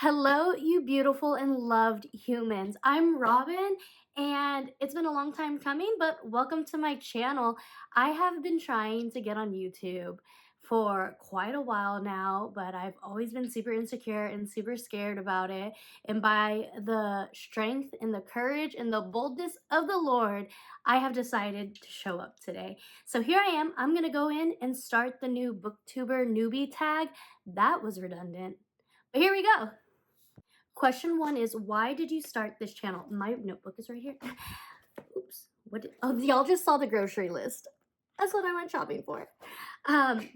Hello, you beautiful and loved humans. I'm Robin, and it's been a long time coming, but welcome to my channel. I have been trying to get on YouTube for quite a while now, but I've always been super insecure and super scared about it. And by the strength and the courage and the boldness of the Lord, I have decided to show up today. So here I am. I'm going to go in and start the new BookTuber Newbie Tag. That was redundant. But here we go. Question one is, why did you start this channel? My notebook is right here. Oops. Oh, y'all just saw the grocery list. That's what I went shopping for.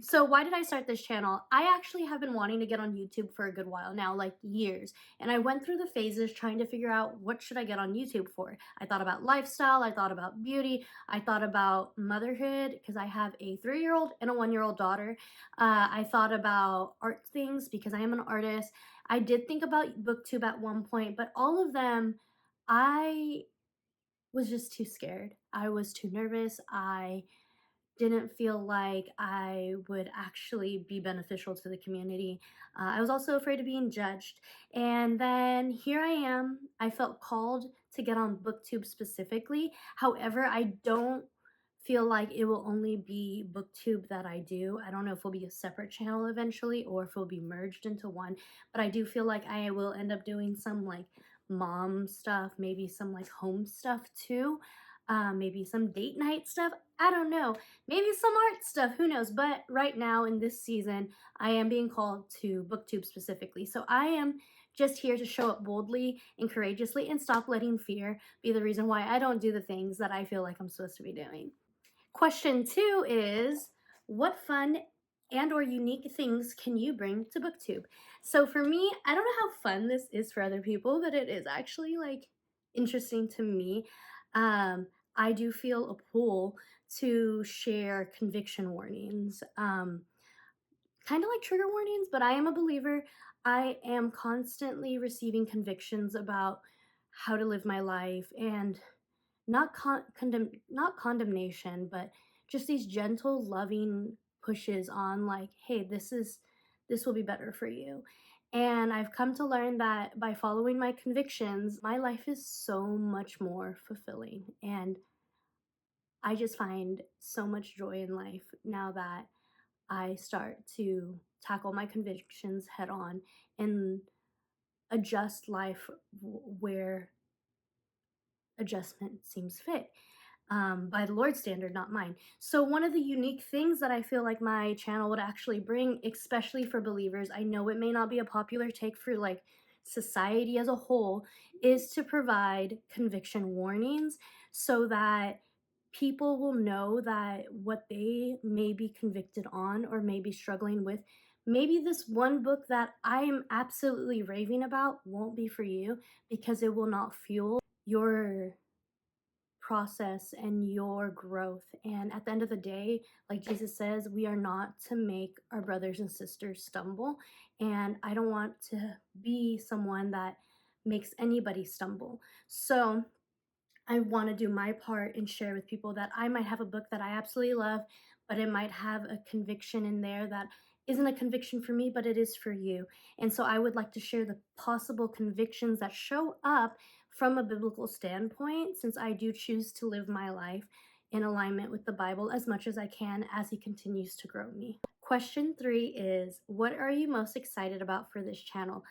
So why did I start this channel? I actually have been wanting to get on YouTube for a good while now, like years. And I went through the phases trying to figure out what should I get on YouTube for. I thought about lifestyle, I thought about beauty, I thought about motherhood because I have a 3-year-old and a 1-year-old daughter. I thought about art things because I am an artist. I did think about BookTube at one point, but all of them, I was just too scared. I was too nervous. I didn't feel like I would actually be beneficial to the community. I was also afraid of being judged. And then here I am. I felt called to get on BookTube specifically. However, I don't feel like it will only be BookTube that I do. I don't know if it'll be a separate channel eventually or if it'll be merged into one, but I do feel like I will end up doing some like mom stuff, maybe some like home stuff too. Maybe some date night stuff. I don't know. Maybe some art stuff, who knows? But right now in this season, I am being called to BookTube specifically. So I am just here to show up boldly and courageously and stop letting fear be the reason why I don't do the things that I feel like I'm supposed to be doing. Question two is, what fun and or unique things can you bring to BookTube? So for me, I don't know how fun this is for other people, but it is actually like interesting to me. I do feel a pull to share conviction warnings. Kind of like trigger warnings, but I am a believer. I am constantly receiving convictions about how to live my life and not condemnation, but just these gentle, loving pushes on like, hey, this will be better for you. And I've come to learn that by following my convictions, my life is so much more fulfilling. And I just find so much joy in life now that I start to tackle my convictions head on and adjust life where adjustment seems fit, by the Lord's standard, not mine. So, one of the unique things that I feel like my channel would actually bring, especially for believers, I know it may not be a popular take for like society as a whole, is to provide conviction warnings so that people will know that what they may be convicted on or may be struggling with, maybe this one book that I am absolutely raving about won't be for you because it will not fuel your process and your growth. And at the end of the day, like Jesus says, we are not to make our brothers and sisters stumble. And I don't want to be someone that makes anybody stumble. So I want to do my part and share with people that I might have a book that I absolutely love, but it might have a conviction in there that isn't a conviction for me, but it is for you. And so I would like to share the possible convictions that show up from a biblical standpoint, since I do choose to live my life in alignment with the Bible as much as I can as He continues to grow me. Question three is, what are you most excited about for this channel?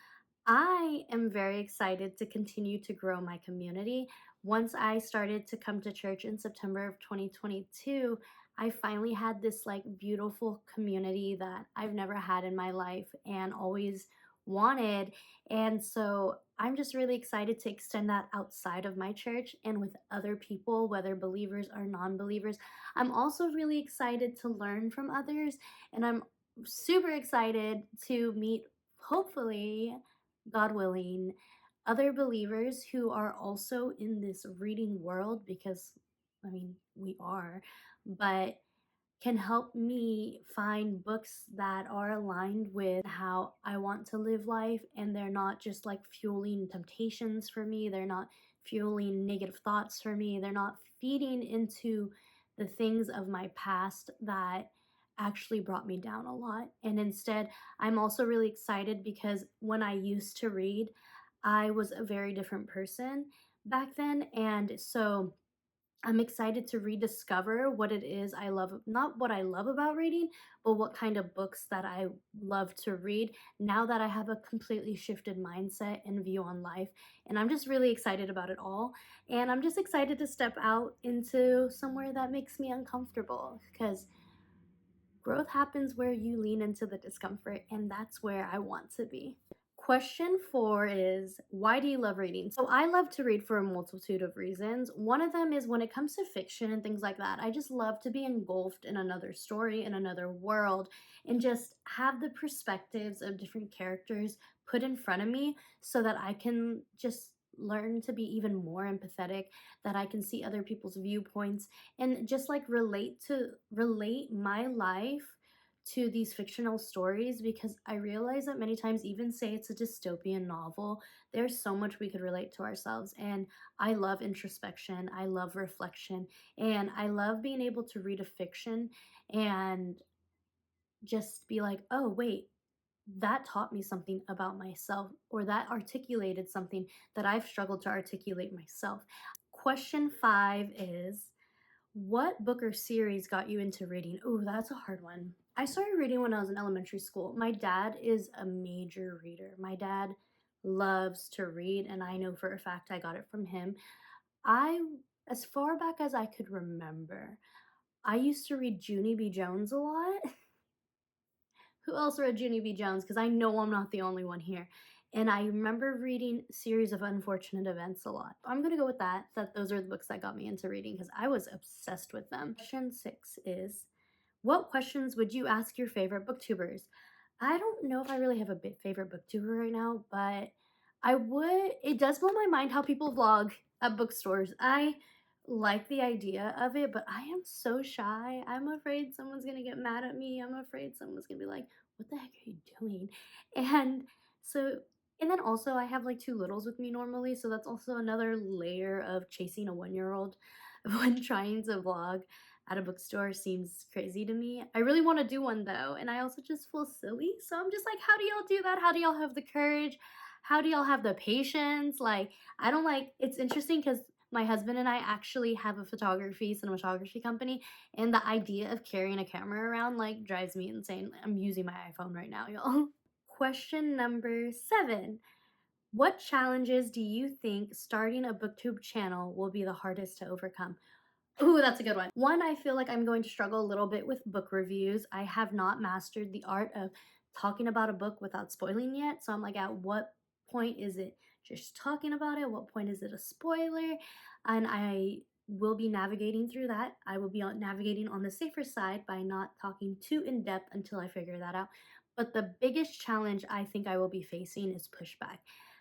I am very excited to continue to grow my community. Once I started to come to church in September of 2022, I finally had this like beautiful community that I've never had in my life and always wanted. And so I'm just really excited to extend that outside of my church and with other people, whether believers or non believers. I'm also really excited to learn from others, and I'm super excited to meet, hopefully, God willing, other believers who are also in this reading world because, I mean, we are, but can help me find books that are aligned with how I want to live life, and they're not just like fueling temptations for me, they're not fueling negative thoughts for me, they're not feeding into the things of my past that actually brought me down a lot. And instead, I'm also really excited because when I used to read, I was a very different person back then. And so I'm excited to rediscover what it is I love, not what I love about reading, but what kind of books that I love to read now that I have a completely shifted mindset and view on life. And I'm just really excited about it all. And I'm just excited to step out into somewhere that makes me uncomfortable because growth happens where you lean into the discomfort, and that's where I want to be. Question 4 is, why do you love reading? So, I love to read for a multitude of reasons. One of them is when it comes to fiction and things like that, I just love to be engulfed in another story, in another world, and just have the perspectives of different characters put in front of me so that I can just learn to be even more empathetic, that I can see other people's viewpoints and just like relate my life to these fictional stories because I realize that many times, even say it's a dystopian novel, there's so much we could relate to ourselves. And I love introspection, I love reflection, and I love being able to read a fiction and just be like, oh, wait, that taught me something about myself, or that articulated something that I've struggled to articulate myself. Question 5 is, what book or series got you into reading? Oh, that's a hard one. I started reading when I was in elementary school. My dad is a major reader. My dad loves to read, and I know for a fact I got it from him. I, as far back as I could remember, I used to read Junie B. Jones a lot. Who else read Junie B. Jones? Because I know I'm not the only one here. And I remember reading Series of Unfortunate Events a lot. I'm gonna go with that those are the books that got me into reading because I was obsessed with them. Question 6 is, what questions would you ask your favorite booktubers? I don't know if I really have a favorite booktuber right now, but it does blow my mind how people vlog at bookstores. I like the idea of it, but I am so shy. I'm afraid someone's gonna get mad at me. I'm afraid someone's gonna be like, what the heck are you doing? And so, and then also I have like two littles with me normally, so that's also another layer of chasing a 1 year old when trying to vlog at a bookstore seems crazy to me. I really want to do one though, and I also just feel silly. So I'm just like, how do y'all do that? How do y'all have the courage? How do y'all have the patience? Like, I don't like it's interesting because my husband and I actually have a cinematography company, and the idea of carrying a camera around like drives me insane. I'm using my iPhone right now, y'all. Question number 7. What challenges do you think starting a booktube channel will be the hardest to overcome? Ooh, that's a good one. One, I feel like I'm going to struggle a little bit with book reviews. I have not mastered the art of talking about a book without spoiling yet. So I'm like, at what point is it just talking about it? What point is it a spoiler? And I will be navigating through that. I will be navigating on the safer side by not talking too in depth until I figure that out. But the biggest challenge I think I will be facing is pushback.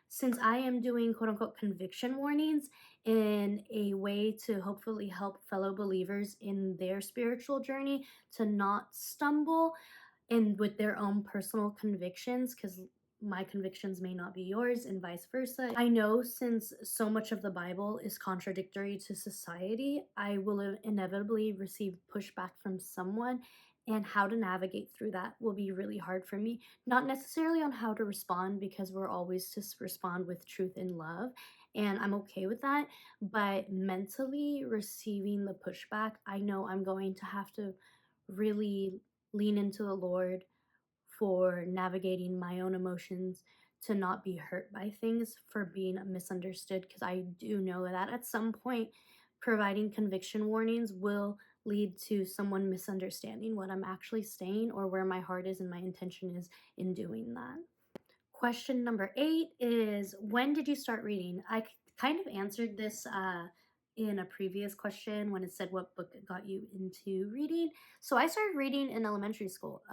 Since I am doing quote unquote conviction warnings, in a way to hopefully help fellow believers in their spiritual journey to not stumble and with their own personal convictions, because my convictions may not be yours and vice versa. I know since so much of the Bible is contradictory to society, I will inevitably receive pushback from someone, and how to navigate through that will be really hard for me. Not necessarily on how to respond, because we're always to respond with truth and love, and I'm okay with that, but mentally receiving the pushback, I know I'm going to have to really lean into the Lord for navigating my own emotions, to not be hurt by things, for being misunderstood, because I do know that at some point providing conviction warnings will lead to someone misunderstanding what I'm actually saying or where my heart is and my intention is in doing that. Question number 8 is, when did you start reading? I kind of answered this in a previous question when it said what book got you into reading. So I started reading in elementary school.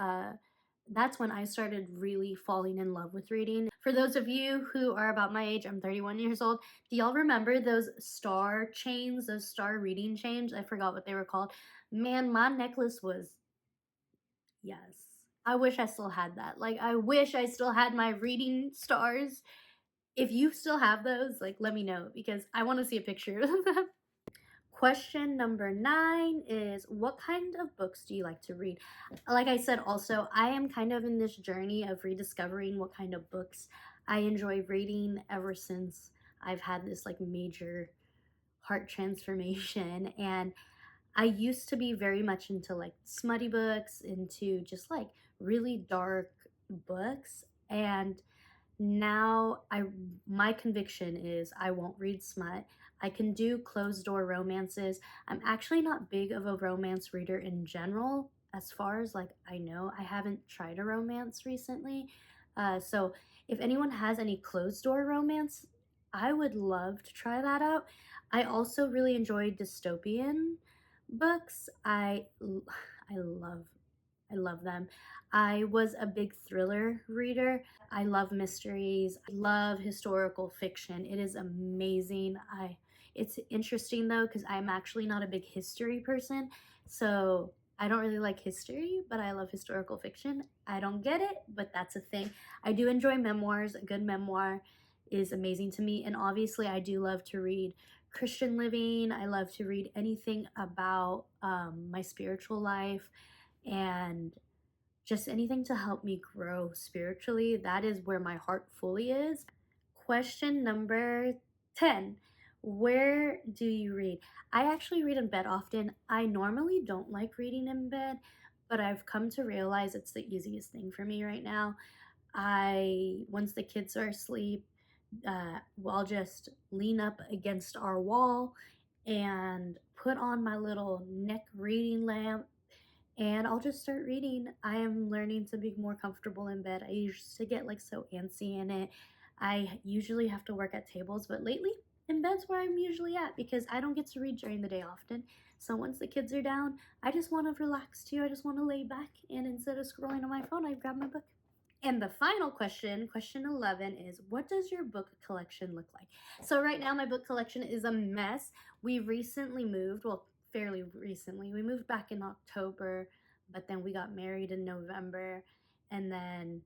That's when I started really falling in love with reading. For those of you who are about my age, I'm 31 years old. Do y'all remember those star chains, those star reading chains? I forgot what they were called. Man, my necklace was, yes. I wish I still had that. Like, I wish I still had my reading stars. If you still have those, like, let me know because I want to see a picture of them. Question number 9 is, what kind of books do you like to read? Like I said, also, I am kind of in this journey of rediscovering what kind of books I enjoy reading ever since I've had this like major heart transformation. And I used to be very much into like smutty books, into just like really dark books. And now my conviction is I won't read smut. I can do closed door romances. I'm actually not big of a romance reader in general. As far as like I know, I haven't tried a romance recently. So if anyone has any closed door romance, I would love to try that out. I also really enjoy dystopian books. I love I love them. I was a big thriller reader. I love mysteries. I love historical fiction. It is amazing. It's interesting though cuz I'm actually not a big history person. So I don't really like history, but I love historical fiction. I don't get it, but that's a thing. I do enjoy memoirs. A good memoir is amazing to me, and obviously I do love to read Christian living. I love to read anything about my spiritual life and just anything to help me grow spiritually. That is where my heart fully is. Question number 10. Where do you read? I actually read in bed often. I normally don't like reading in bed, but I've come to realize it's the easiest thing for me right now. Once the kids are asleep, I'll just lean up against our wall and put on my little neck reading lamp, and I'll just start reading. I am learning to be more comfortable in bed. I used to get like so antsy in it. I usually have to work at tables, but lately in bed's where I'm usually at because I don't get to read during the day often. So once the kids are down, I just want to relax too. I just want to lay back, and instead of scrolling on my phone, I grab my book. And the final question, question 11, is what does your book collection look like? So right now my book collection is a mess. We recently moved, well, fairly recently. We moved back in October, but then we got married in November, and then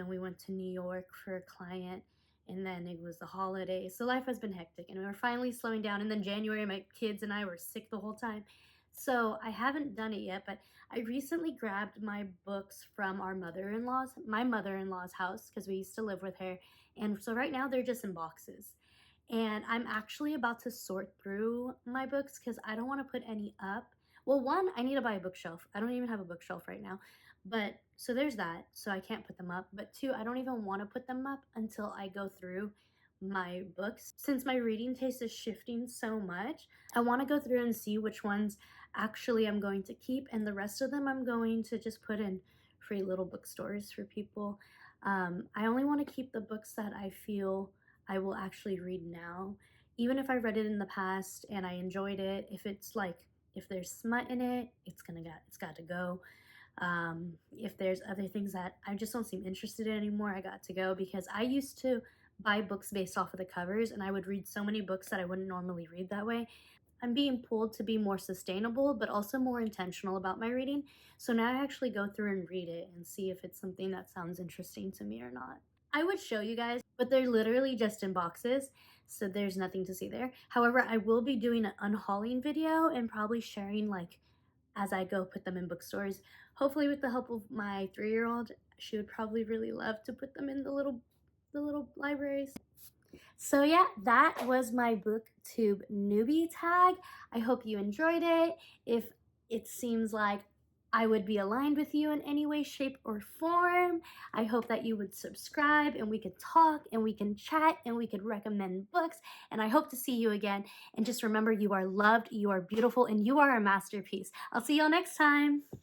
we went to New York for a client, and then it was the holidays. So life has been hectic, and we were finally slowing down. And then January, my kids and I were sick the whole time. So I haven't done it yet, but I recently grabbed my books from my mother-in-law's house, because we used to live with her. And so right now they're just in boxes. And I'm actually about to sort through my books because I don't want to put any up. Well, one, I need to buy a bookshelf. I don't even have a bookshelf right now. But so there's that. So I can't put them up. But two, I don't even want to put them up until I go through my books. Since my reading taste is shifting so much, I want to go through and see which ones actually I'm going to keep, and the rest of them I'm going to just put in free little bookstores for people. I only want to keep the books that I feel I will actually read now. Even if I read it in the past and I enjoyed it, if there's smut in it, it's got to go. If there's other things that I just don't seem interested in anymore, I got to go, because I used to buy books based off of the covers, and I would read so many books that I wouldn't normally read that way. I'm being pulled to be more sustainable, but also more intentional about my reading. So now I actually go through and read it and see if it's something that sounds interesting to me or not. I would show you guys, but they're literally just in boxes, so there's nothing to see there. However, I will be doing an unhauling video and probably sharing like as I go put them in bookstores. Hopefully with the help of my 3-year-old, she would probably really love to put them in the little libraries. So yeah, that was my BookTube Newbie Tag. I hope you enjoyed it. If it seems like I would be aligned with you in any way, shape, or form, I hope that you would subscribe and we could talk and we can chat and we could recommend books. And I hope to see you again. And just remember, you are loved, you are beautiful, and you are a masterpiece. I'll see y'all next time.